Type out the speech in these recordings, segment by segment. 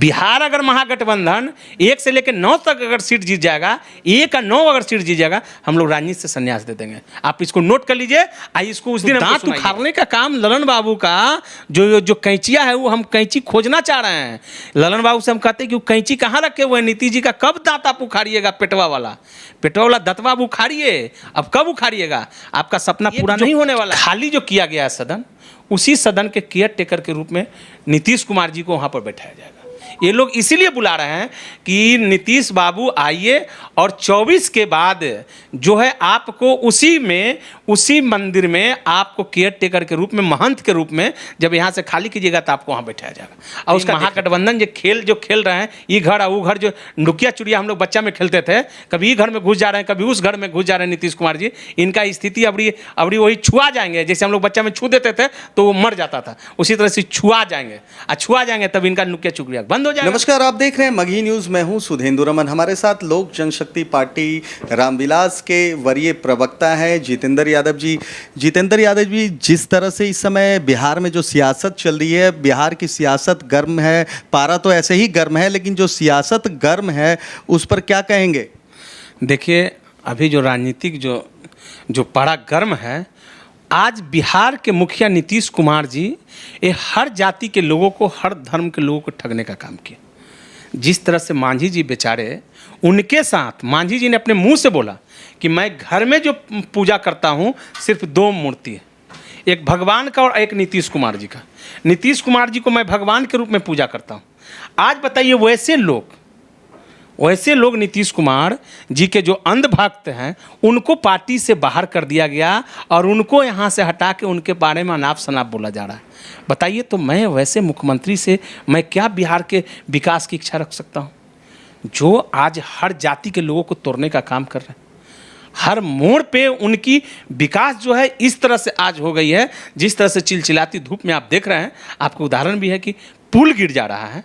बिहार अगर महागठबंधन 1 से लेकर 9 तक अगर सीट जीत जाएगा, 1 और 9 अगर सीट जीत जाएगा, हम लोग राजनीति से संन्यास दे देंगे। आप इसको नोट कर लीजिए। इसको उस दिन दांत उखाड़ने का काम ललन बाबू का जो कैंचिया है, वो हम कैंची खोजना चाह रहे हैं। ललन बाबू से हम कहते हैं कि वो कैंची कहाँ रखे हुए हैं नीतीश जी का, कब दांत आप उखाड़िएगा? पेटवा वाला दतवा आप उखाड़िए, अब कब उखाड़िएगा? आपका सपना पूरा नहीं होने वाला। खाली जो किया गया है सदन, उसी सदन के केयर टेकर के रूप में नीतीश कुमार जी को वहाँ पर बैठाया जाएगा। ये लोग इसीलिए बुला रहे हैं कि नीतीश बाबू आइए और 24 के बाद जो है आपको उसी मंदिर में आपको केयर टेकर के रूप में, महंत के रूप में, जब यहाँ से खाली कीजिएगा तो आपको वहाँ बैठाया जाएगा। और उसका महागठबंधन जो खेल रहे हैं, ये घर और वो घर, जो नुकिया चुड़िया हम लोग बच्चा में खेलते थे, कभी घर में घुस जा रहे हैं, कभी उस घर में घुस जा रहे हैं नीतीश कुमार जी, इनका स्थिति अबड़ी वही छुआ जाएंगे। जैसे हम लोग बच्चा में छू देते थे तो वो मर जाता था, उसी तरह से छुआ जाएंगे तब इनका नुकिया चुड़िया बंद हो जाएगा। नमस्कार, आप देख रहे हैं मगही न्यूज। मैं हूं सुधेंदु रमन। हमारे साथ लोक जनशक्ति पार्टी रामविलास के वरीय प्रवक्ता हैं जितेंद्र यादव जी। जितेंद्र यादव जी, जिस तरह से इस समय बिहार में जो सियासत चल रही है, बिहार की सियासत गर्म है, पारा तो ऐसे ही गर्म है, लेकिन जो सियासत गर्म है उस पर क्या कहेंगे? देखिए, अभी जो राजनीतिक जो पारा गर्म है, आज बिहार के मुखिया नीतीश कुमार जी ये हर जाति के लोगों को, हर धर्म के लोगों को ठगने का काम किया। जिस तरह से मांझी जी बेचारे, उनके साथ मांझी जी ने अपने मुंह से बोला कि मैं घर में जो पूजा करता हूं सिर्फ 2 मूर्ति है, एक भगवान का और एक नीतीश कुमार जी का। नीतीश कुमार जी को मैं भगवान के रूप में पूजा करता हूं। आज बताइए, वैसे लोग नीतीश कुमार जी के जो अंधभक्त हैं, उनको पार्टी से बाहर कर दिया गया और उनको यहाँ से हटा के उनके बारे में अनाप शनाप बोला जा रहा है। बताइए, तो मैं वैसे मुख्यमंत्री से मैं क्या बिहार के विकास की इच्छा रख सकता हूँ, जो आज हर जाति के लोगों को तोड़ने का काम कर रहे हैं? हर मोड़ पे उनकी विकास जो है इस तरह से आज हो गई है, जिस तरह से चिलचिलाती धूप में आप देख रहे हैं। आपको उदाहरण भी है कि पुल गिर जा रहा है।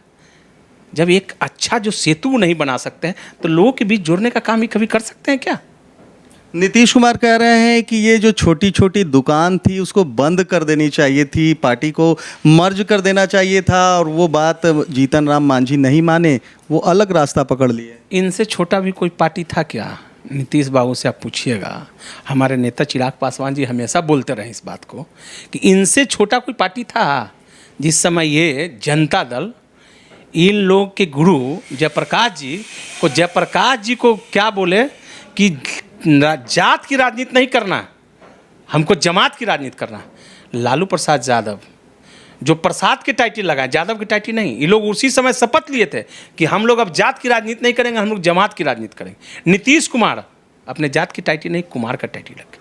जब एक अच्छा जो सेतु नहीं बना सकते हैं, तो लोगों के बीच जोड़ने का काम ही कभी कर सकते हैं क्या? नीतीश कुमार कह रहे हैं कि ये जो छोटी छोटी दुकान थी उसको बंद कर देनी चाहिए थी, पार्टी को मर्ज कर देना चाहिए था, और वो बात जीतन राम मांझी नहीं माने, वो अलग रास्ता पकड़ लिए। इनसे छोटा भी कोई पार्टी था क्या? नीतीश बाबू से आप पूछिएगा। हमारे नेता चिराग पासवान जी हमेशा बोलते रहे इस बात को कि इनसे छोटा कोई पार्टी था। जिस समय ये जनता दल, इन लोग के गुरु जयप्रकाश जी को क्या बोले कि जात की राजनीति नहीं करना, हमको जमात की राजनीति करना। लालू प्रसाद यादव जो प्रसाद के टाइटल लगाए, यादव की टाइटल नहीं, ये लोग उसी समय शपथ लिए थे कि हम लोग अब जात की राजनीति नहीं करेंगे, हम लोग जमात की राजनीति करेंगे। नीतीश कुमार अपने जात की टाइटल नहीं, कुमार का टाइटल लगे।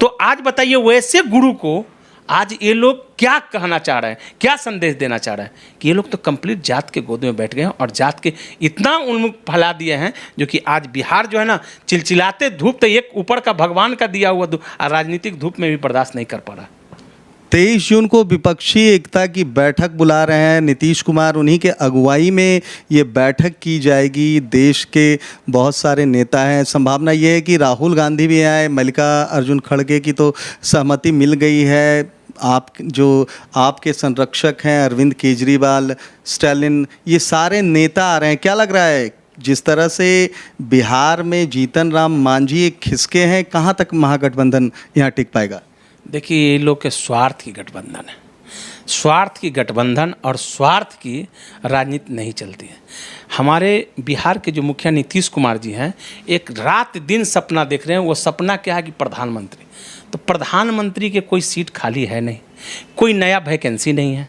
तो आज बताइए, वैसे गुरु को आज ये लोग क्या कहना चाह रहे हैं, क्या संदेश देना चाह रहे हैं? कि ये लोग तो कंप्लीट जात के गोद में बैठ गए हैं और जात के इतना उन्मुख फैला दिए हैं, जो कि आज बिहार जो है ना, चिलचिलाते धूप तो एक ऊपर का भगवान का दिया हुआ राजनीतिक धूप में भी बर्दाश्त नहीं कर पा रहा। 23 जून को विपक्षी एकता की बैठक बुला रहे हैं नीतीश कुमार, उन्हीं के अगुवाई में ये बैठक की जाएगी। देश के बहुत सारे नेता हैं, संभावना ये है कि राहुल गांधी भी आए, मल्लिकार्जुन खड़गे की तो सहमति मिल गई है। आपके संरक्षक हैं अरविंद केजरीवाल, स्टालिन, ये सारे नेता आ रहे हैं। क्या लग रहा है, जिस तरह से बिहार में जीतन राम मांझी एक खिसके हैं, कहाँ तक महागठबंधन यहाँ टिक पाएगा? देखिए, ये लोग के स्वार्थ की गठबंधन है। स्वार्थ की गठबंधन और स्वार्थ की राजनीति नहीं चलती है। हमारे बिहार के जो मुखिया नीतीश कुमार जी हैं, एक रात दिन सपना देख रहे हैं। वो सपना क्या है कि प्रधानमंत्री, तो प्रधानमंत्री के कोई सीट खाली है नहीं, कोई नया वैकेंसी नहीं है।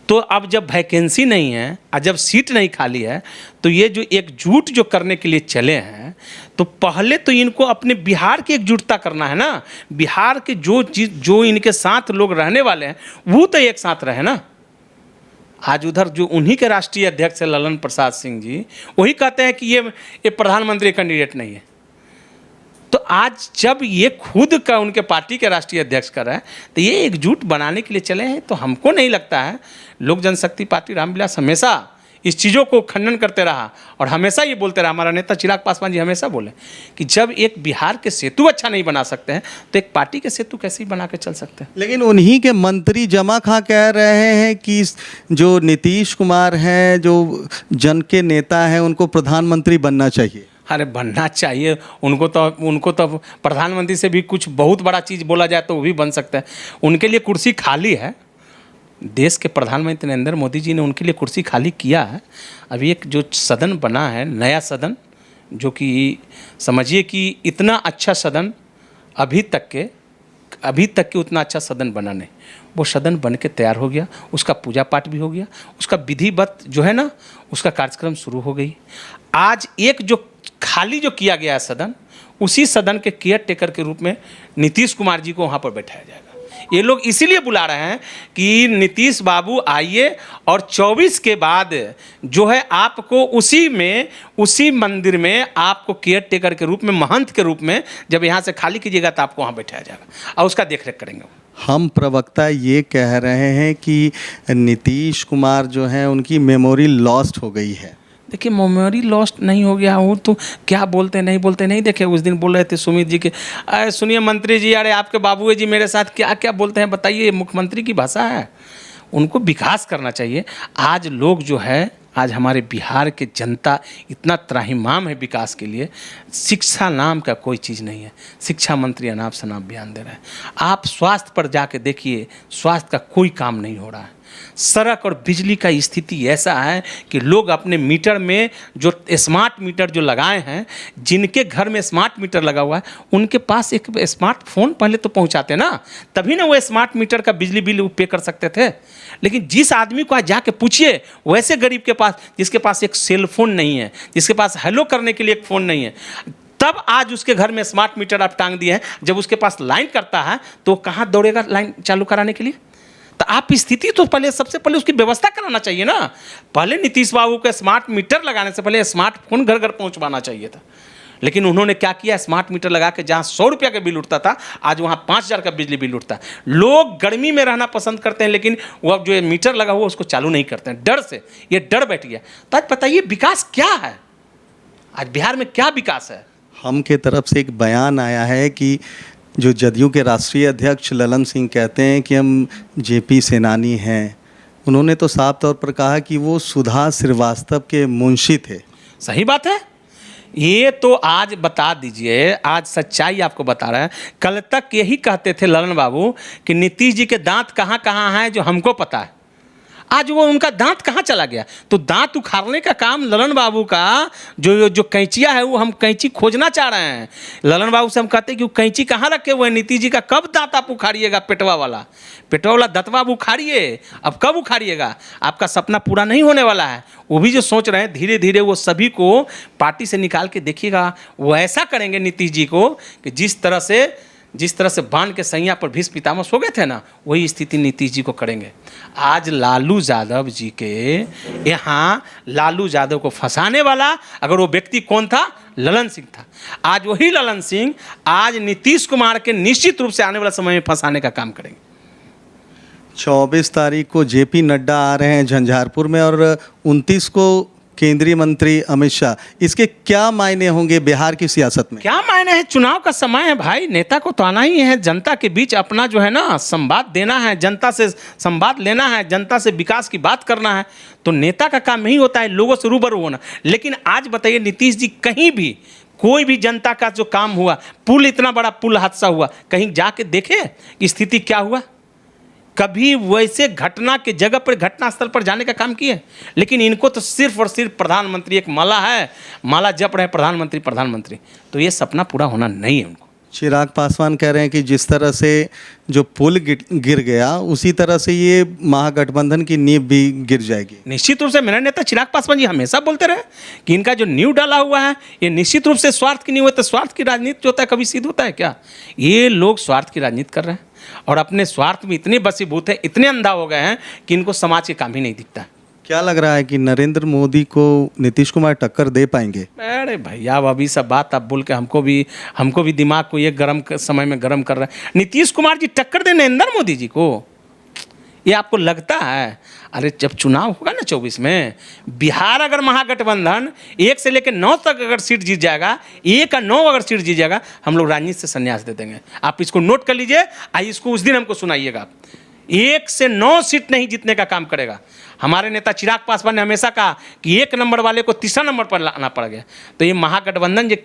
तो अब जब वैकेंसी नहीं है और जब सीट नहीं खाली है, तो ये जो एकजुट जो करने के लिए चले हैं, तो पहले तो इनको अपने बिहार की एकजुटता करना है ना। बिहार के जो इनके साथ लोग रहने वाले हैं, वो तो एक साथ रहे ना। आज उधर जो उन्हीं के राष्ट्रीय अध्यक्ष है ललन प्रसाद सिंह जी, वही कहते हैं कि ये प्रधानमंत्री कैंडिडेट नहीं है। तो आज जब ये खुद का उनके पार्टी के राष्ट्रीय अध्यक्ष कर रहे हैं, तो ये एकजुट बनाने के लिए चले हैं। तो हमको नहीं लगता है, लोक जनशक्ति पार्टी रामविलास हमेशा इस चीज़ों को खंडन करते रहा और हमेशा ये बोलते रहा। हमारा नेता चिराग पासवान जी हमेशा बोले कि जब एक बिहार के सेतु अच्छा नहीं बना सकते हैं तो एक पार्टी के सेतु कैसे ही बना के चल सकते हैं। लेकिन उन्हीं के मंत्री जमा खां कह रहे हैं कि जो नीतीश कुमार हैं, जो जन के नेता हैं, उनको प्रधानमंत्री बनना चाहिए। अरे बनना चाहिए उनको तो प्रधानमंत्री से भी कुछ बहुत बड़ा चीज़ बोला जाए तो वो भी बन सकता है। उनके लिए कुर्सी खाली है। देश के प्रधानमंत्री नरेंद्र मोदी जी ने उनके लिए कुर्सी खाली किया है। अभी एक जो सदन बना है, नया सदन, जो कि समझिए कि इतना अच्छा सदन अभी तक के उतना अच्छा सदन बना नहीं। वो सदन बन के तैयार हो गया, उसका पूजा पाठ भी हो गया, उसका विधिवत जो है ना उसका कार्यक्रम शुरू हो गई। आज एक जो खाली जो किया गया है सदन, उसी सदन के केयर टेकर के रूप में नीतीश कुमार जी को वहाँ पर बैठाया जाएगा। ये लोग इसीलिए बुला रहे हैं कि नीतीश बाबू आइए और 24 के बाद जो है आपको उसी मंदिर में आपको केयर टेकर के रूप में, महंत के रूप में जब यहाँ से खाली कीजिएगा तो आपको वहाँ बैठाया जाएगा और उसका देखरेख करेंगे। हम प्रवक्ता ये कह रहे हैं कि नीतीश कुमार जो हैं उनकी मेमोरी लॉस्ट हो गई है। देखिए मेमोरी लॉस्ट नहीं हो गया, वो तो क्या बोलते नहीं बोलते नहीं देखे। उस दिन बोल रहे थे सुमित जी के, अरे सुनिए मंत्री जी, अरे आपके बाबू जी मेरे साथ क्या क्या बोलते हैं बताइए। ये मुख्यमंत्री की भाषा है, उनको विकास करना चाहिए। आज लोग जो है, आज हमारे बिहार के जनता इतना त्राहिमाम है विकास के लिए। शिक्षा नाम का कोई चीज़ नहीं है। शिक्षा मंत्री अनाप शनाप बयान दे रहे हैं। आप स्वास्थ्य पर जाके देखिए, स्वास्थ्य का कोई काम नहीं हो रहा है। सड़क और बिजली का स्थिति ऐसा है कि लोग अपने मीटर में जो स्मार्ट मीटर जो लगाए हैं, जिनके घर में स्मार्ट मीटर लगा हुआ है, उनके पास एक स्मार्टफोन पहले तो पहुंचाते ना, तभी ना वो स्मार्ट मीटर का बिजली बिल पे कर सकते थे। लेकिन जिस आदमी को आज जाके पूछिए, वैसे गरीब के पास, जिसके पास एक सेल फोन नहीं है, जिसके पास हेलो करने के लिए एक फ़ोन नहीं है, तब आज उसके घर में स्मार्ट मीटर आप टांग दिए हैं। जब उसके पास लाइन करता है तो कहाँ दौड़ेगा लाइन चालू कराने के लिए? तो आप स्थिति तो पहले सबसे पहले उसकी व्यवस्था कराना चाहिए ना। पहले नीतीश बाबू के स्मार्ट मीटर लगाने से पहले स्मार्टफोन घर घर पहुंचवाना चाहिए था। लेकिन उन्होंने क्या किया, स्मार्ट मीटर लगा के जहाँ 100 रुपया का बिल उठता था, आज वहाँ 5000 का बिजली बिल उठता है। लोग गर्मी में रहना पसंद करते हैं, लेकिन वो अब जो मीटर लगा हुआ उसको चालू नहीं करते हैं, डर से। ये डर बैठ गया। तो आज बताइए विकास क्या है, आज बिहार में क्या विकास है? हम के तरफ से एक बयान आया है कि जो जदयू के राष्ट्रीय अध्यक्ष ललन सिंह कहते हैं कि हम जेपी सेनानी हैं। उन्होंने तो साफ तौर पर कहा कि वो सुधा श्रीवास्तव के मुंशी थे। सही बात है। ये तो आज बता दीजिए, आज सच्चाई आपको बता रहा है। कल तक यही कहते थे ललन बाबू कि नीतीश जी के दांत कहाँ कहाँ हैं जो हमको पता है। आज वो उनका दांत कहाँ चला गया? तो दांत उखाड़ने का काम ललन बाबू का जो कैंचिया है, वो हम कैंची खोजना चाह रहे हैं। ललन बाबू से हम कहते हैं कि वो कैंची कहाँ रखे हुए हैं नीतीश जी का? कब दांत आप उखाड़िएगा? पेटवा वाला दंतवा आप उखाड़िए। अब कब उखाड़िएगा? आपका सपना पूरा नहीं होने वाला है। वो भी जो सोच रहे हैं, धीरे धीरे वो सभी को पार्टी से निकाल के देखिएगा। वो ऐसा करेंगे नीतीश जी को कि जिस तरह से बांध के सैया पर भीष्म पितामह सो गए थे ना, वही स्थिति नीतीश जी को करेंगे। आज लालू यादव जी के यहाँ लालू यादव को फंसाने वाला अगर वो व्यक्ति कौन था? ललन सिंह था। आज वही ललन सिंह आज नीतीश कुमार के निश्चित रूप से आने वाला समय में फंसाने का काम करेंगे। 24 तारीख को जेपी नड्डा आ रहे हैं झंझारपुर में और 29 को केंद्रीय मंत्री अमित शाह। इसके क्या मायने होंगे बिहार की सियासत में? क्या मायने है? चुनाव का समय है भाई, नेता को तो आना ही है, जनता के बीच अपना जो है ना संवाद देना है, जनता से संवाद लेना है, जनता से विकास की बात करना है। तो नेता का काम यही होता है, लोगों से रूबरू होना। लेकिन आज बताइए नीतीश जी कहीं भी कोई भी जनता का जो काम हुआ, पुल, इतना बड़ा पुल हादसा हुआ, कहीं जाके देखे स्थिति क्या हुआ? कभी वैसे घटना के जगह पर, घटना स्थल पर जाने का काम किए? लेकिन इनको तो सिर्फ और सिर्फ प्रधानमंत्री, एक माला है, माला जप रहे प्रधानमंत्री। तो ये सपना पूरा होना नहीं है उनको। चिराग पासवान कह रहे हैं कि जिस तरह से जो पुल गिर गया, उसी तरह से ये महागठबंधन की नींव भी गिर जाएगी। निश्चित रूप से मेरे नेता चिराग पासवान जी हमेशा बोलते रहे कि इनका जो नींव डाला हुआ है, ये निश्चित रूप से स्वार्थ की नींव है। तो स्वार्थ की राजनीति जो होता है कभी सिद्ध होता है क्या? ये लोग स्वार्थ की राजनीति कर रहे हैं और अपने स्वार्थ में इतने बसीभूत हैं, इतने अंधा हो गए हैं कि इनको समाज के काम ही नहीं दिखता। क्या लग रहा है कि नरेंद्र मोदी को नीतीश कुमार टक्कर दे पाएंगे? अरे भैया, अब अभी सब बात आप बोल के हमको भी दिमाग को ये गर्म समय में गर्म कर रहे हैं। नीतीश कुमार जी टक्कर दे नरेंद्र मोदी जी को? ये आपको लगता है? अरे जब चुनाव होगा ना 24 में, बिहार अगर महागठबंधन 1 से लेकर 9 तक अगर सीट जीत जाएगा, 1 का 9 अगर सीट जीत जाएगा, हम लोग राजनीति से संन्यास दे देंगे। आप इसको नोट कर लीजिए, आइए इसको उस दिन हमको सुनाइएगा। 1 से 9 सीट नहीं जीतने का काम करेगा। हमारे नेता चिराग पासवान ने हमेशा कहा कि 1 नंबर वाले को तीसरा नंबर पर लाना पड़ गया। तो ये महागठबंधन जो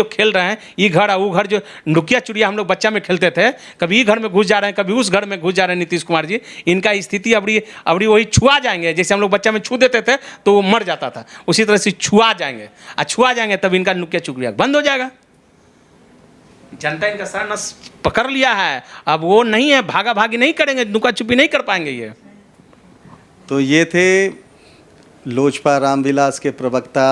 खेल रहे हैं, ये घर और वो घर, जो नुकिया चुड़िया हम लोग बच्चा में खेलते थे, कभी घर में घुस जा रहे हैं, कभी उस घर में घुस जा रहे हैं नीतीश कुमार जी, इनका स्थिति अबड़ी वही छुआ जाएंगे। जैसे हम लोग बच्चा में छू देते थे तो वो मर जाता था, उसी तरह से छुआ जाएंगे तब इनका नुकिया चुड़िया बंद हो जाएगा। जनता इनका सर नस पकड़ लिया है, अब वो नहीं है, भागा भागी नहीं करेंगे, नुका छुपी नहीं कर पाएंगे ये। तो ये थे लोजपा रामविलास के प्रवक्ता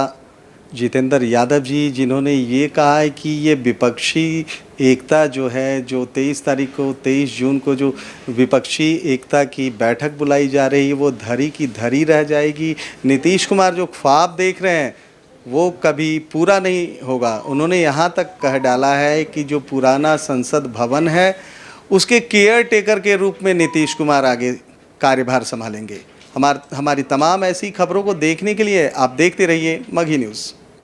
जितेंद्र यादव जी, जिन्होंने ये कहा है कि ये विपक्षी एकता जो है, जो 23 तारीख को 23 जून को जो विपक्षी एकता की बैठक बुलाई जा रही है, वो धरी की धरी रह जाएगी। नीतीश कुमार जो ख्वाब देख रहे हैं वो कभी पूरा नहीं होगा। उन्होंने यहाँ तक कह डाला है कि जो पुराना संसद भवन है उसके केयर टेकर के रूप में नीतीश कुमार आगे कार्यभार संभालेंगे। हमारी तमाम ऐसी खबरों को देखने के लिए आप देखते रहिए मगही न्यूज़।